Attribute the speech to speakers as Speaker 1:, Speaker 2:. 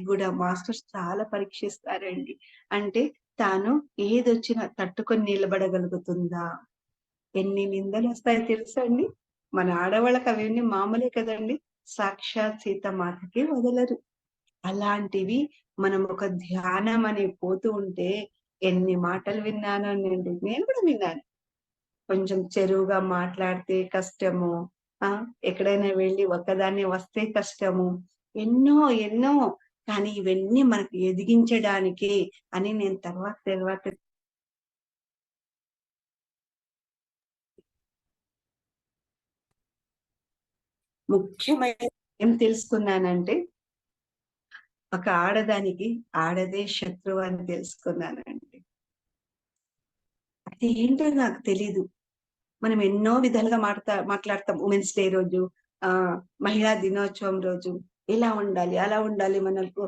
Speaker 1: గూడా మాస్టర్స్ చాలా పరీక్షిస్తారండి. అంటే తాను ఏదొచ్చినా తట్టుకొని నిలబడగలుగుతుందా? ఎన్ని నిందలొస్తాయో తెలుసా అండి? మన ఆడవాళ్ళకి అవన్నీ మామూలే కదండీ! సాక్షాత్ సీతమాతకే వదలరు. అలాంటివి మనం ఒక ధ్యానం అని పోతూ ఉంటే ఎన్ని మాటలు విన్నానోనండి. నేను కూడా విన్నాను. కొంచెం చెరువుగా మాట్లాడితే కష్టము. ఆ! ఎక్కడైనా వెళ్లి ఒక్కదాన్నే వస్తే కష్టము. ఎన్నో, ఎన్నో. కానీ ఇవన్నీ మనకు ఎదిగించడానికే అని నేను తర్వాత తర్వాత ముఖ్యమైన ఏం తెలుసుకున్నానంటే, ఒక ఆడదానికి ఆడదే శత్రువు అని తెలుసుకున్నానండి. అదేంటో నాకు తెలీదు. మనం ఎన్నో విధాలుగా మాట్లాడతాం. ఉమెన్స్ డే రోజు, మహిళా దినోత్సవం రోజు. ఇలా ఉండాలి, అలా ఉండాలి మనకు